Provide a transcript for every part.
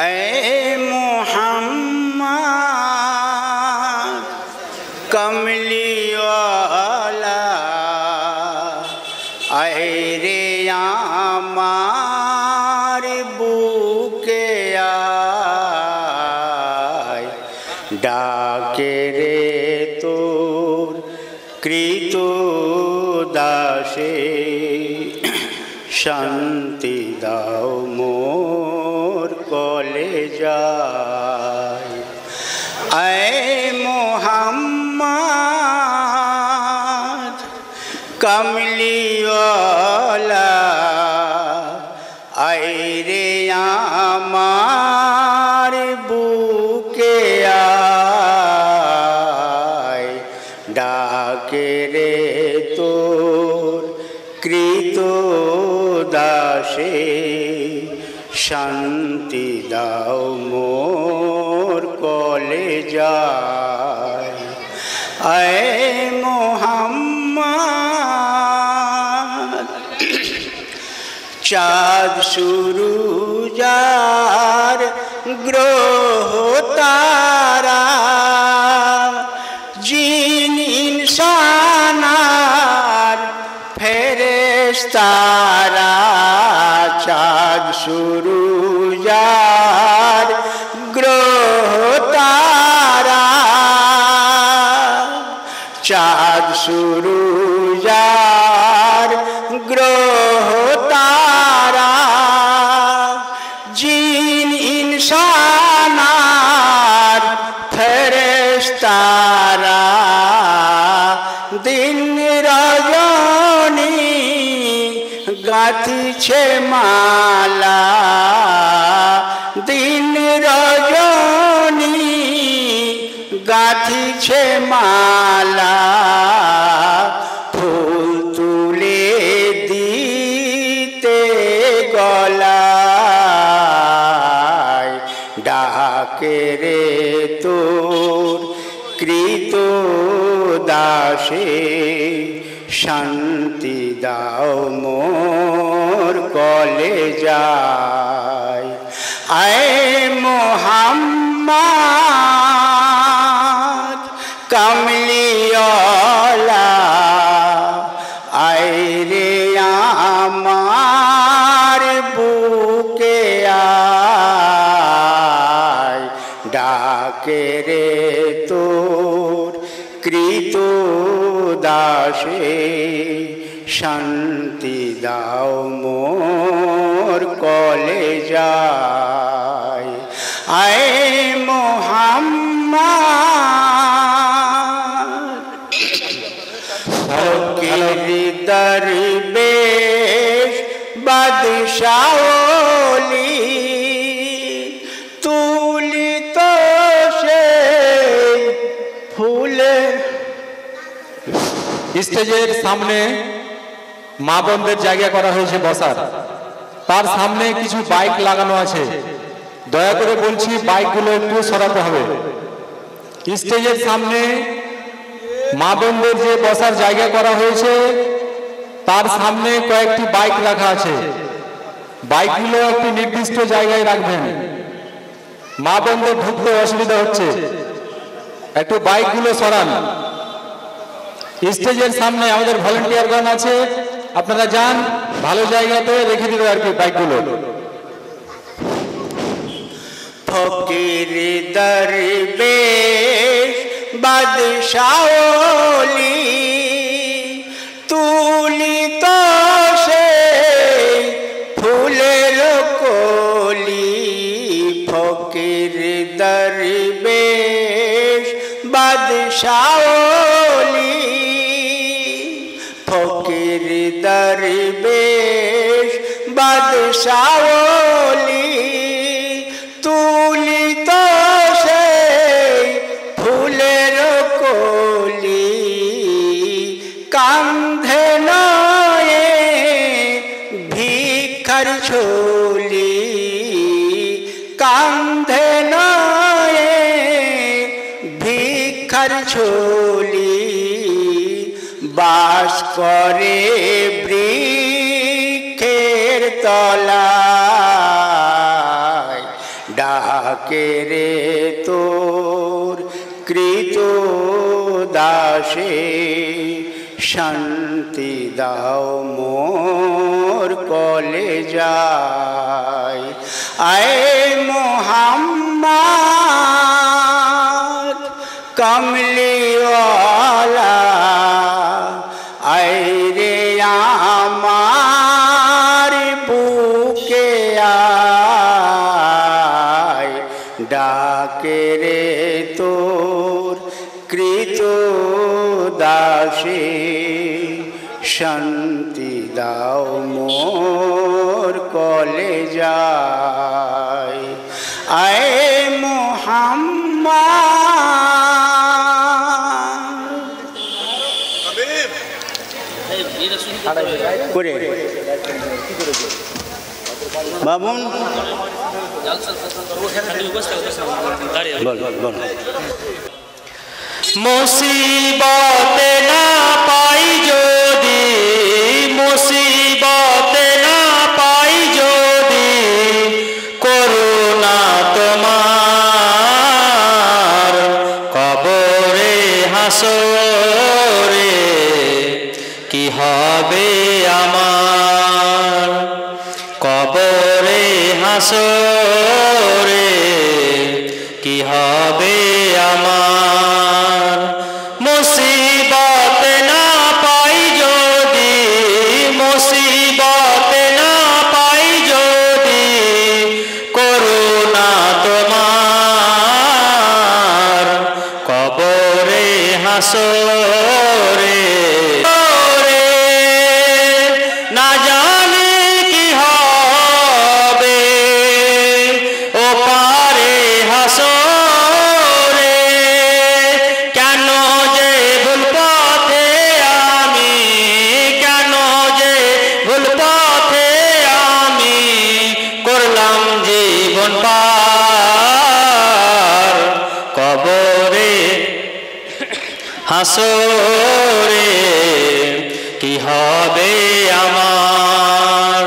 ऐ मोहम्मद कमली वाला ऐ रे আমার বুকে আয় ডাকে রে তোর কৃত দাসে শান্তি দাও মোর কলে যায় ऐ मोहम्मद कमली वाला ऐ रे আমার বুকে আয় ডাকে রে তোর কৃত দাসে শান্তি দাও মোর কলে যায় ऐ মোহাম্মদ চাঁদ সুরুজার গ্রহ তারা জিন ইনসানার ফেরেশতারা চাঁদ সুরুজার গ্রহ তারা চাঁদ সুরুজার গ্রহ তারা জিন ইনসানার ফেরেশতারা দিন রজনী গাঁথিছে মালা দিন রজনী গাঁথিছে মালা ফুল তুলে দিতে গলায় ডাকে রে তোর কৃত দাসে শান্তি দাও মোর কলে যায় ऐ মোহাম্মদ কমলি वाला ऐ রে আমার বুকে আয় ডাকে রে তোর কৃত দাসে শান্তি দাও মোর কলে যায় ऐ মোহাম্মদ ফকির দরবেশ বাদশাহ ওলি তুলিত সে ফুলের স্টেজের সামনে মা বোনদের জায়গা করা হয়েছে বসার, তার সামনে কিছু বাইক লাগানো আছে। দয়া করে বলছি বাইকগুলো একটু সরাতে হবে। স্টেজের সামনে মা বোনদের যে বসার জায়গা করা হয়েছে তার সামনে কয়েকটি বাইক রাখা আছে। বাইকগুলো একটি নির্দিষ্ট জায়গায় রাখবেন, মা বোনদের ঢুকতে অসুবিধা হচ্ছে, একটু বাইকগুলো সরান। স্টেজের সামনে আমাদের ভলেন্টিয়ারগণ আছে, আপনারা যান, ভালো জায়গাতে রেখে দিল আর কি বাইকগুলো। ফকির দরবেশ বাদশাহ ওলি তুলিত সে ফুলের কলি ফকির দরবেশ বাদশাহ ওলি ফকির দরবেশ বাদশাহ ওলি তুলিত সে ফুলের কলি কান্ধে নয়ে ভিক্ষার ঝোলি কান্ধে নয়ে ভিক্ষার ঝোলি বাস করে বৃক্ষের তলা ডাকে রে তোর কৃত দাসে শান্তি দাও মোর কলে যায় আয় মোহাম্মদ কমলিওয়ালা আয় রে আমার বুকে আয় ডাকে রে তোর কৃত দাসে শান্তি দাও মোর কলে যায় আয় মোহাম্মদ করে বাবুন মুসিবতে না পাই যদি মুসিবতে না পাই যদি করুণা তোমার কবরে হাসরে কি হবে আমার কবরে হাসরে কি হবে আমার মুসিবত না পাই যদি মুসিবত না পাই যদি করুণা তোমার কবরে হাসরে না জানি কি হবে ও পারে হাসরে কেন যে ভুল পথে আমি কেন যে ভুল পথে আমি করলাম জীবন পার কবরে হাসরে কি হবে আমার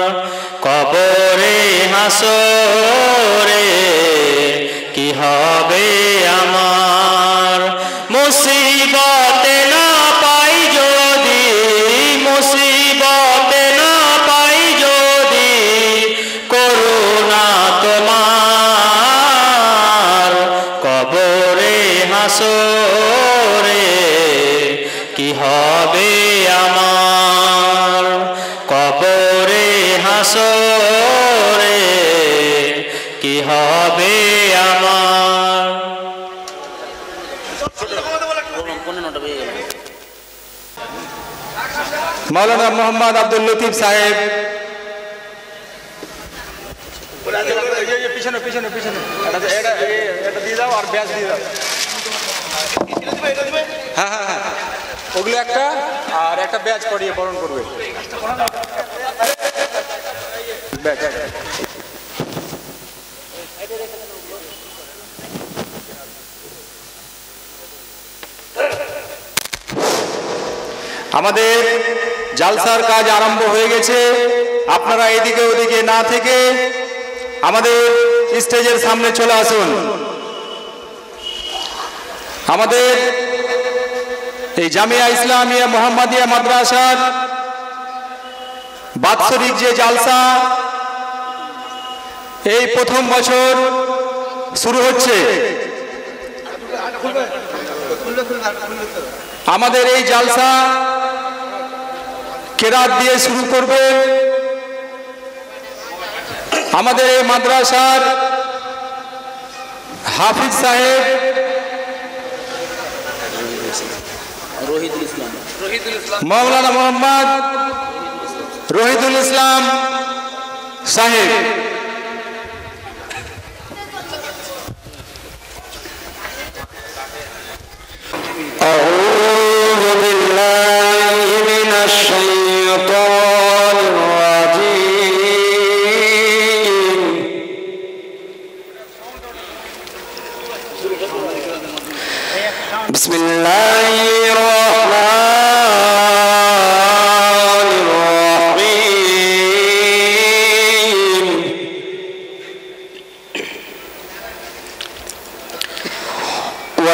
কবরে হাসরে কি হবে আমার মুসিবতে না পাই যদি মুসিবতে না পাই যদি করুণা তোমার কবরে হাসরে কি হবে আমার কবরে হাসরে কি হবে আমার মাওলানা মোহাম্মদ আব্দুল লতিফ সাহেব পিছনে পিছনে পিছনে এটা দিয়ে দাও আর ব্যাচ দিয়ে দাও হ্যাঁ হ্যাঁ হ্যাঁ ওগুলো একটা আর একটা ব্যাচ করিয়ে বরণ করবে ব্যাচ আমাদের জালসার কাজ আরম্ভ হয়ে গেছে আপনারা এদিকে ওদিকে না থেকে আমাদের স্টেজের সামনে চলে আসুন আমাদের এই জামিয়া ইসলামিয়া মোহাম্মদিয়া মাদ্রাসার বাৎসরিক যে জালসা এই প্রথম বছর শুরু হচ্ছে আমাদের এই জালসা কেরাত দিয়ে শুরু করবে আমাদের এই মাদ্রাসার হাফিজ সাহেব মাওলানা মোহাম্মদ রহিদুল ইসলাম সাহেব أعوذ بالله من الشيطان الرجيم بسم الله الرحمن الرحيم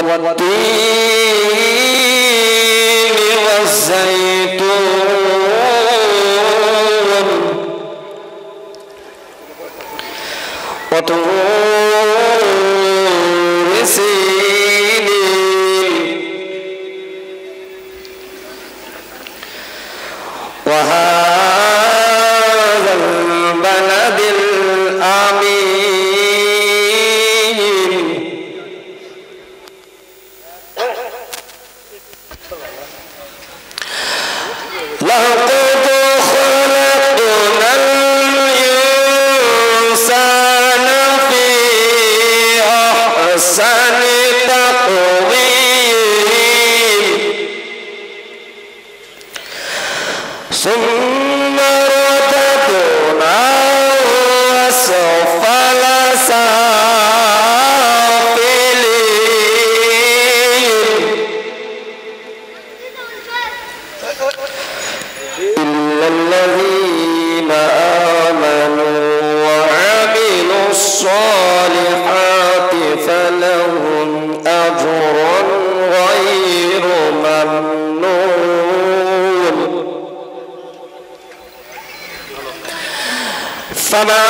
والتين والزيتون وطور سينين وهذا البلد الأمين لقد خلقنا الإنسان في أحسن تقويم ثم رددناه أسفل سافلين إلا الذين آمنوا وعملوا الصالحات فلهم أجر غير ممنون فما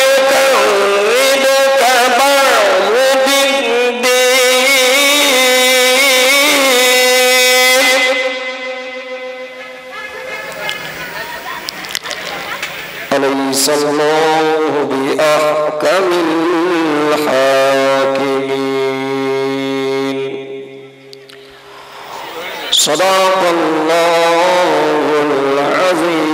يكذبك بعد بالدين أليس الله بأحكم الحاكمين صدق الله العظيم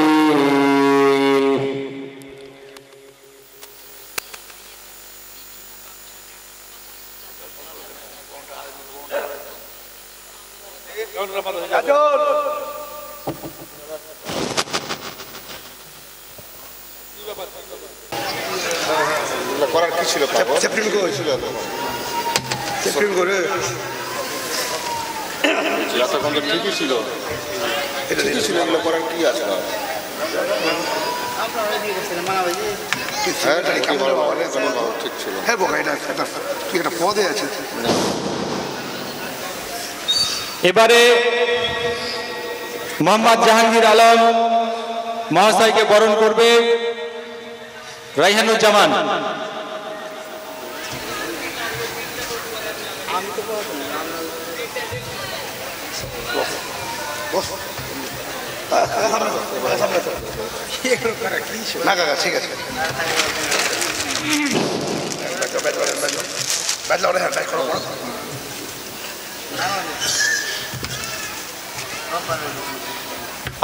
করার কি ছিল সেপ্টেম্বর ছিল সেপ্টেম্বরে তখন তো ঠিকই ছিল এটা ঠিকই ছিল এগুলো করার কি আছে না ঠিক ছিল হ্যাঁ বোকা এটা তুই একটা পদে আছে এবারে মোহাম্মদ জাহাঙ্গীর আলম মহাশয়কে বরণ করবে রাইহানুজ্জামান। না কাকা ঠিক আছে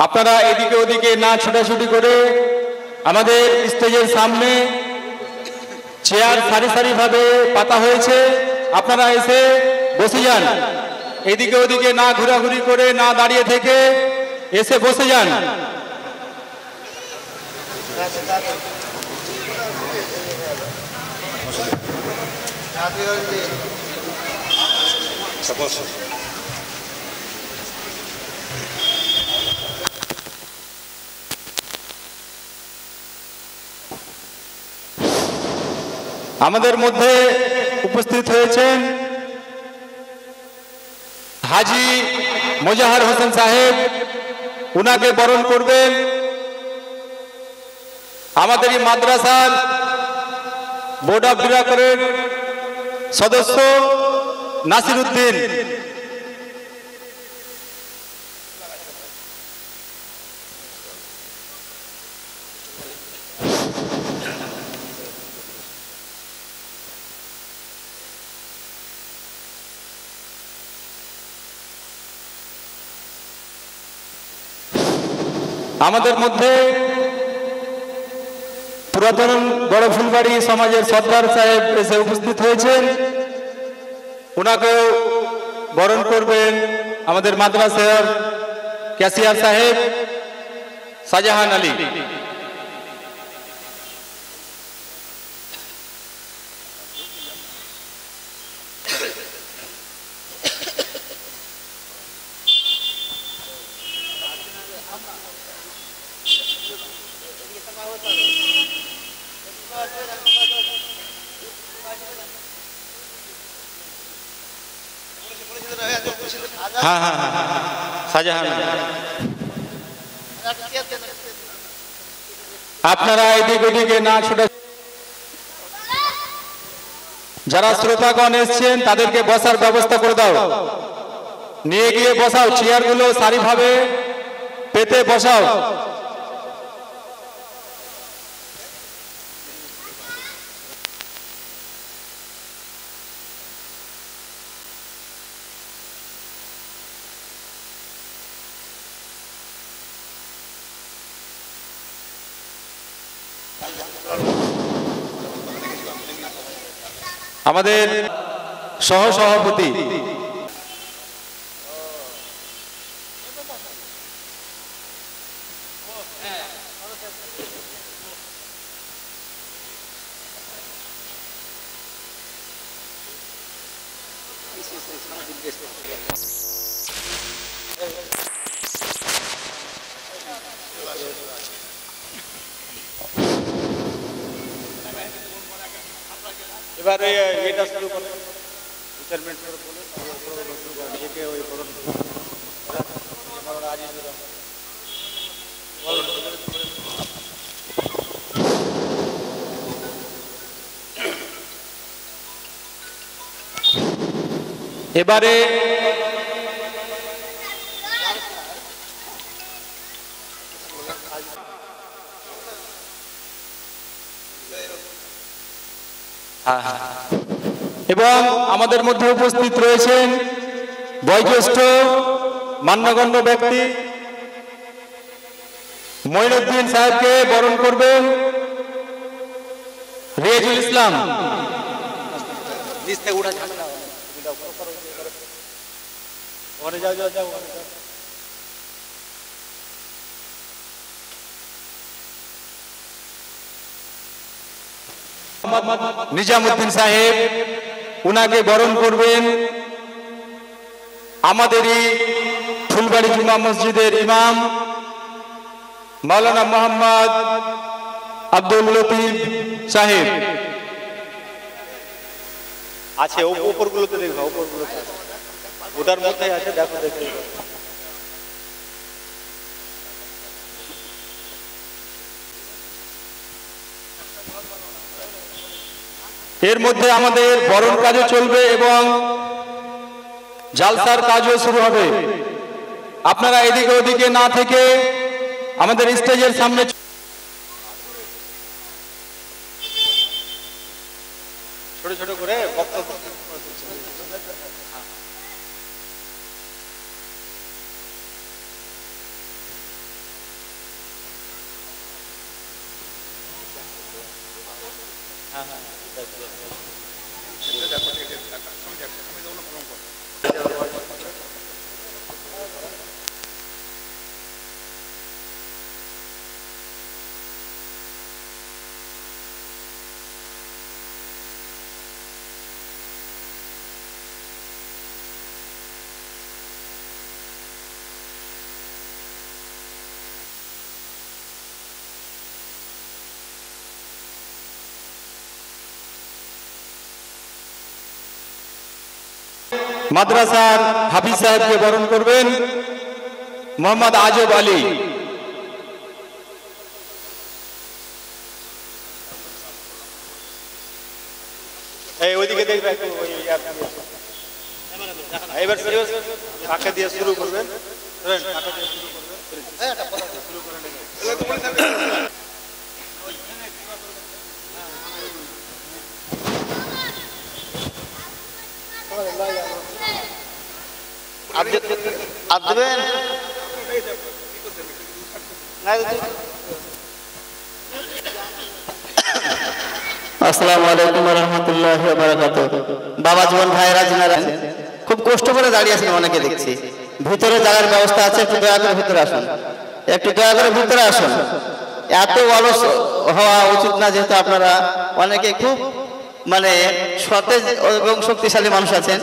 আপনারা এদিকে ওদিকে না ছোটাছুটি করে আমাদের স্টেজের সামনে চেয়ার সারি সারি ভাবে পাতা হয়েছে, আপনারা এসে বসে যান। এদিকে ওদিকে না ঘোরাঘুরি করে না দাঁড়িয়ে থেকে এসে বসে যান। আমাদের মধ্যে উপস্থিত হয়েছেন হাজী মোজাহার হোসেন সাহেব, উনাকে বরণ করবেন আমাদের এই মাদ্রাসার বোর্ড অফ ডিরেক্টরের সদস্য নাসির উদ্দিন। আমাদের মধ্যে পুরাতন বড় ফুলবাড়ি সমাজের সর্দার সাহেব এসে উপস্থিত হয়েছেন, ওনাকেও বরণ করবেন আমাদের মাদ্রাসার ক্যাশিয়ার সাহেব শাহজাহান আলী। হ্যাঁ হ্যাঁ হ্যাঁ শাহজাহান। আপনারা এদিক ওদিকে না ছুটে, যারা শ্রোতাগণ এসছেন তাদেরকে বসার ব্যবস্থা করে দাও, নিয়ে গিয়ে বসাও, চেয়ারগুলো সারিভাবে পেতে বসাও। আমাদের সহসভাপতি এবারে এটা শুরু করে বিচারমেন্ট করে বলে একে ওই করুন এবারে এবং আমাদের মধ্যে উপস্থিত রয়েছেন বয়োজ্যেষ্ঠ মান্যগণ্য ব্যক্তি মঈনুদ্দিন সাহেবকে বরণ করবেন রিয়াজুল ইসলাম। নিজামুদ্দিন সাহেব উনাকে বরণ করবেন আমাদেরই ফুলবাড়ি জুমা মসজিদের ইমাম মাওলানা মোহাম্মদ আব্দুল লতিফ সাহেব। আছে ওপরগুলোতে দেখো, ওপরগুলোতে ওটার মধ্যে আছে, দেখো দেখো। এর মধ্যে আমাদের বরণ কাজও চলবে এবং জালসার কাজও শুরু হবে। আপনারা এদিকে ওদিকে না থেকে আমাদের স্টেজের সামনে ছোট ছোট করে বক্তব্য মাদ্রাসার হাফিজ সাহেবকে বরণ করবেন মোহাম্মদ আজব আলী। এই ওইদিকে দেখবে একটু, এবার কাকে দিয়ে শুরু করবেন, কাকে দিয়ে শুরু করবেন, শুরু করে নেবেন। आप देवें আসসালামু আলাইকুম ওয়া রাহমাতুল্লাহি ওয়া বারাকাতুহু। বাবা জীবন ভাইরা যিনারা খুব কষ্ট করে দাঁড়িয়ে আছেন, অনেকে দেখছি। ভিতরে জায়গার ব্যবস্থা আছে, একটু দয়া করে ভিতরে আসুন, একটু দয়া করে ভিতরে আসুন। এত অলস হওয়া উচিত না, যেহেতু আপনারা অনেকে খুব সতেজ এবং শক্তিশালী মানুষ আছেন।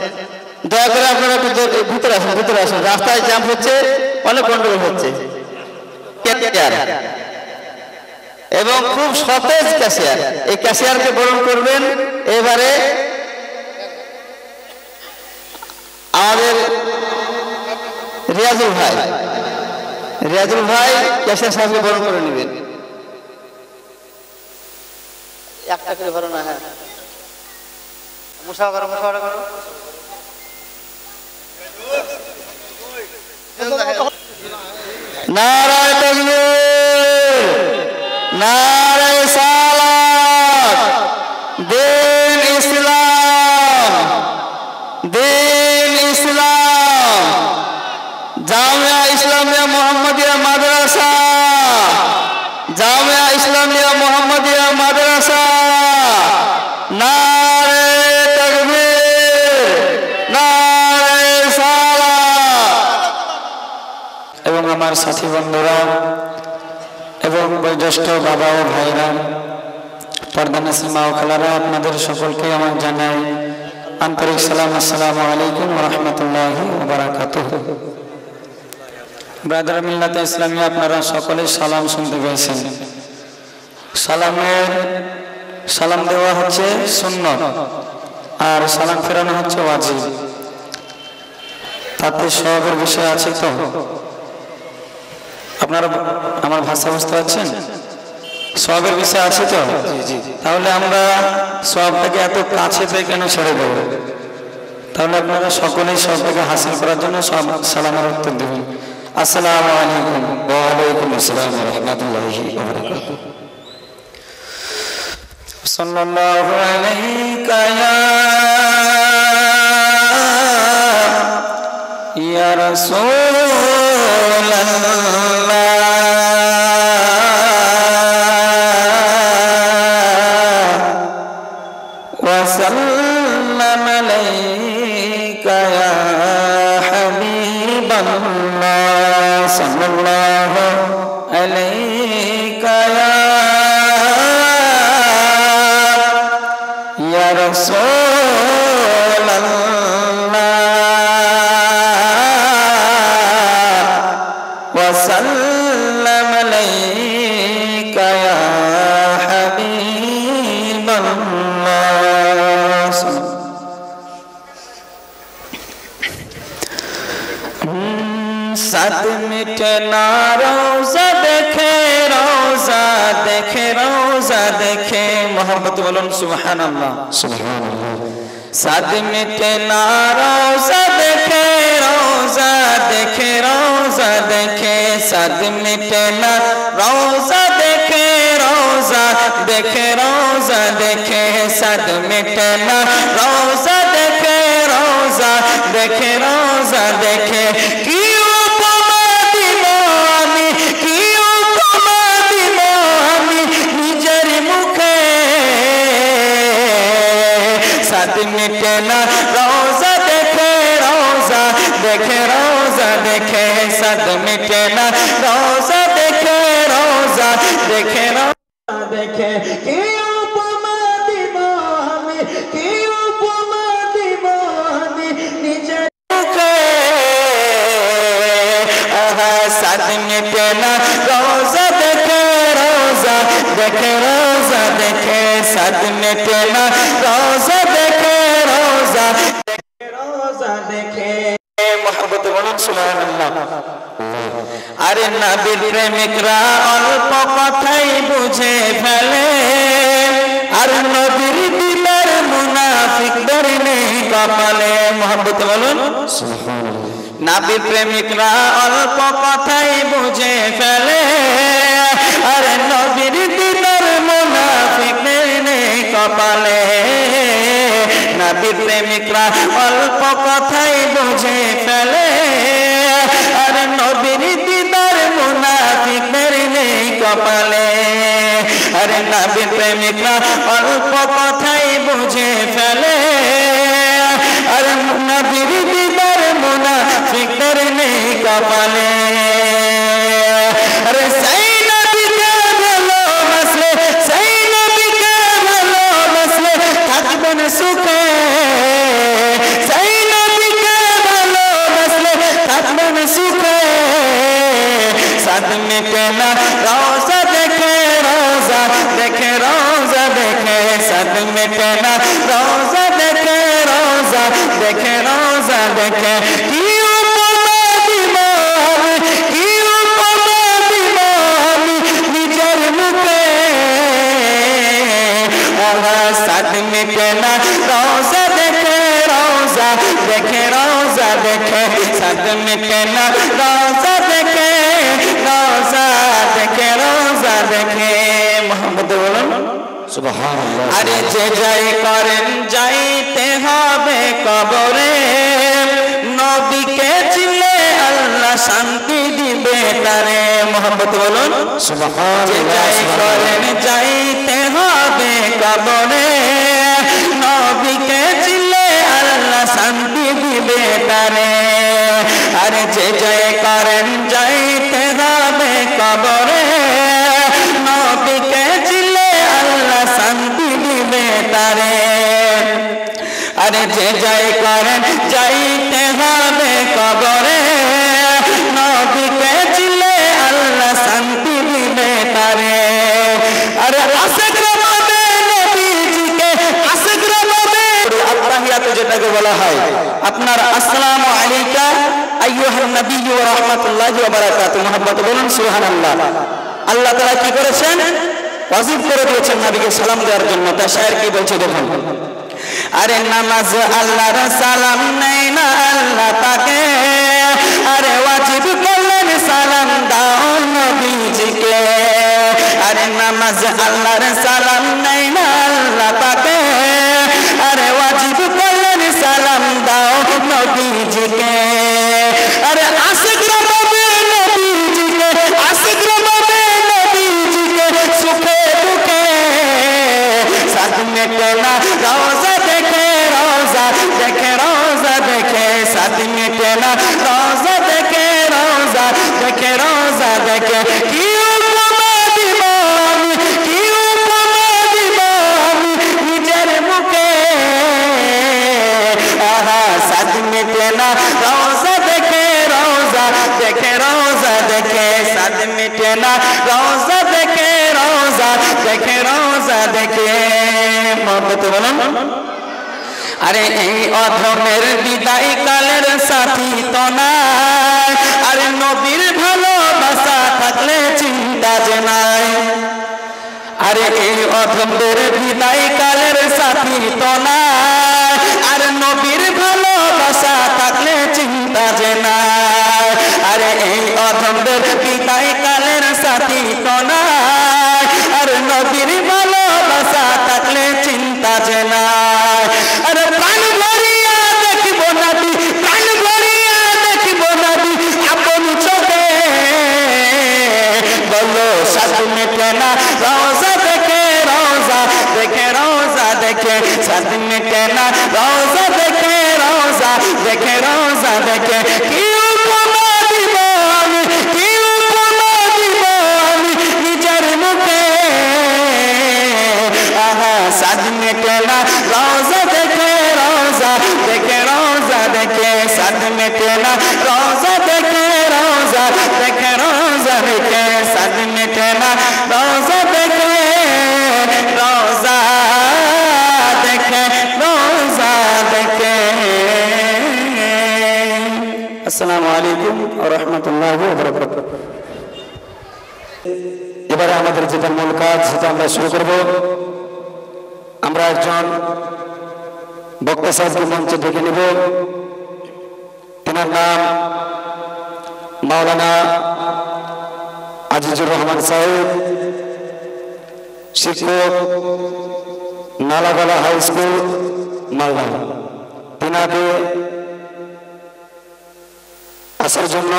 দয়া করে আপনারা একটু ভিতরে আসুন, ভিতরে আসুন। রাস্তায় জ্যাম হচ্ছে, অনেক গন্ডগোল হচ্ছে। এবং খুব সতেজ ক্যাশিয়ার, এই ক্যাশিয়ারকে বরণ করবেন এবারে আমাদের রিয়াজুল ভাই, রিয়াজুল ভাই ক্যাশিয়ার সাহেবকে বরণ করে নেবেন। একটা করে ভরো না। হ্যাঁ, মুসাফা করো। নারায়ে তাকবীর, নারায়ে সালাত। দিন ইসলাম, দিন ইসলাম। জামিয়া ইসলামিয়া মুহাম্মাদিয়া মাদ্রাসা, জামিয়া ইসলামিয়া মুহাম্মাদিয়া মাদ্রাসা। নারায়ে তাকবীর, নারায়ে সালাত। এবং আমার সাথী বন্ধুরা এবং বয়োজ্যেষ্ঠ বাবা ও ভাইরা, পর্দানশীল মা ও খালারা, আপনাদের সকলকে আমার জানাই আন্তরিক সালাম। আসসালামু আলাইকুম ওয়া রাহমাতুল্লাহি ওয়া বারাকাতুহু। ব্রাদার মিল্লাতে ইসলামিয়া, আপনারা সকলে সালাম শুনতে পেয়েছেন। সালাম দেওয়া হচ্ছে সুন্নত আর সালাম ফেরানো হচ্ছে ওয়াজিব। তাতে সওয়াবের বিষয় আছে তো? আপনারা আমার ভাষা বুঝতে পারছেন? সওয়াবের বিষয় আছে তো? তাহলে আমরা সওয়াবটাকে এত কাছে থেকে কেন ছেড়ে দেব? তাহলে আপনারা সকলেই সওয়াবটাকে হাসিল করার জন্য সব সালামের উত্তর দেবেন। আসসালামু আলাইকুম। ওয়া আলাইকুম আসসালাম ওয়া রাহমাতুল্লাহি ওয়া বারাকাতুহু। সাল্লাল্লাহু আলাইকা ইয়া রাসূলাল্লাহ, ওয়া সাল্লাম আলাইকা ইয়া হাবিবাল্লাহ, সাল্লাল্লাহু আলাইকা ইয়া রাসূলাল্লাহ, ওয়া সাল্লাম আলাইকা ইয়া হাবিবাল্লাহ। साथ मिटे ना रोजा देखे, रोजा देखे, रोजा देखे। मोहब्बत बोलन सुबहानअल्लाह, सुबहानअल्लाह। साथ मिटे ना रोजा देखे, रोजा देखे, रोजा देखे। साथ मिटे ना रोजा देखे, रोजा देखे, रोजा देखे। साथ मिटे ना रोजा देखे, रोजा देखे, रोजा देखे। मिटे ना रोजा देखे, रोजा देखे, रोजा देखे। सद मिटे ना रोजा देखे, रोजा देखे, रोजा देखे। कि उपमा दीवानी, कि उपमा दीवानी निजे मुखे। सद मिटे ना रोजा देखे, रोजा देखे, रोजा देखे। सद मिटे ना रोजा देखे, रोजा देखे, रोजा देखे। मोहब्बत बोलन सुबहानअल्लाह। আরে নবীর প্রেমিকরা অল্প কথাই বুঝে ফেলে, আর নবীর দিলের মুনাফিকদের নেই কপালে। মোহব্বত বলুন সুবহানাল্লাহ। নবীর প্রেমিকরা অল্প কথাই বুঝে ফেলে, আর নবীর দিলের মুনাফিকদের নেই কপালে। নবীর প্রেমিকরা অল্প কথাই বুঝে ফেলে, আর নবীর দিদার মুনাফিকদের নেই কপালে। আরে নবীর প্রেমিকরা অল্প কথাই বুঝে ফেলে, আর নবীর দিদার মুনাফিকদের নেই কপালে। আরে সেই নবীকে ভালোবাসলে, সেই নবীকে ভালোবাসলে থাকবেন সুখে। সেই নবীকে ভালোবাসলে থাকবেন সুখে। সাদ মিটে না রোজা দেখে, রোজা দেখে, রোজা দেখে। সাদ মিটে না রোজা দেখে, রোজা দেখে, রোজা দেখে। কি উপমা দিবা साथ मिटे ना रोजा देखे रोजा देखे रोजा देखे साथ मिटे ना रोजा देखे रोजा देखे रोजा देखे मोहम्मद बोलन সুবহানাল্লাহ। আরে যে যাই করেন যাইতে হবে কবরে নবীকে চিনলে আল্লাহ শান্তি দিবে তারে মোহাম্মদ বলুন যে যাই করেন যাইতে হবে কবরে নবীকে চিনলে আল্লাহ শান্তি দিবে তারে আরে যে যাই করেন যাইতে হবে কবরে নবীকে চিনলে আল্লাহ শান্তি দিবে তারে আরে যে যাই করেন যাইতে হবে কবরে নবীকে চিনলে আল্লাহ শান্তি দিবে তারে আরে আশিক রবে নবীজিকে আশিক রবে আত্তাহিয়াত যেটাকে বলা হয় আপনার আসসালামু আলাইকা আইয়ুহান নবী ওয়া রাহমাতুল্লাহি ওয়া বারাকাতুহু মুহাম্মদ বলুন সুবহানাল্লাহ আল্লাহ তাআলা কি করেছেন ওয়াজিব করে দিয়েছেন নবীকে সালাম দেওয়ার জন্য তা শায়ের কি বলছে দেখুন আরে নামাজ আল্লাহর সালাম নেই না আল্লাহ তাকে আরে ওয়াজিব করলেন সালাম দাও নবীজিকে আরে নামাজ আল্লাহর সালাম নেই না আল্লাহ তাকে আরে ওয়াজিব করলেন সালাম দাও নবীজিকে আরে আশিক রবে নবীজিকে আশিক রবে নবীজিকে সুখে দুঃখে সাথ মেটে না রোজা দেখে রোজা দেখে রোজা দেখে সাথ মেটে না রোজা দেখে রোজা দেখে রোজা দেখে কি উপমা দিব আমি কি উপমা দিব আমি নিজের মুখে আহা সাথ মেটে না রোজা দেখে রোজা দেখে রোজা দেখে সাথ মেটে না রোজা দেখে রোজা দেখে রোজা দেখে মোহাম্মদ বলুন আরে এই অধমের বিদায় কালের সাথী তো নাই আরে নবীর ভালোবাসা থাকলে চিন্তা যে নাই আরে এই অধমের বিদায় কালের সাথী তো নাই আর নবীর ভালোবাসা থাকলে চিন্তা যে নাই আরে এই অধমের বিদায় কালের সাথী তো নাই আর নবীর ভালোবাসা থাকলে চিন্তা যে নাই আরে প্রাণ ভরিয়া দেখব নবী প্রাণ ভরিয়া দেখব নবী আপন চোখে বলো সাথ মেটে না রোজা দেখে রোজা দেখে রোজা দেখে সাথ মেটে না রোজা দেখে রোজা দেখে রোজা দেখে কি উপমা দিব আমি কি উপমা দিব আমি নিজের মুখে আহা সাথ মেটে না রোজা দেখে রোজা দেখে রোজা দেখে সাথ মেটে না রোজা দেখে রোজা দেখে রোজা দেখে সাথ মেটে না রোজা দেখে রোজা দেখে রোজা দেখে আসসালামু আলাইকুম ওয়া রাহমাতুল্লাহি ওয়া বারাকাতুহু এবারে আমাদের যেটা মূল কাজ সেটা আমরা শুরু করব আমরা একজন বক্তা সাহেবকে মঞ্চে ডেকে নেব তেনার নাম মাওলানা আজিজুর রহমান সাহেব শিক্ষক নালাগোলা হাই স্কুল মালদা তেনাকে আসার জন্য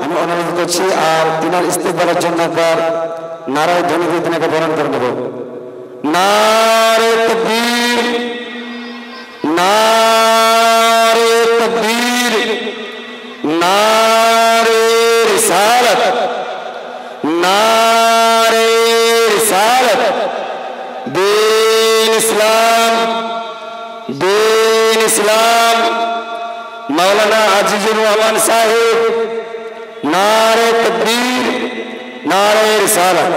আমি অনুরোধ করছি আর তিনার ইস্তেকবারের জন্য একবার নারায় ধ্বনি দিয়ে তিনাকে বরণ করে নেব নারে তাকবীর নারে তাকবীর নারে রিসালাত নারে রিসালাত দীন ইসলাম मौलाना আজিজুর রহমান साहेब नारे तकबीर नारे रिसालत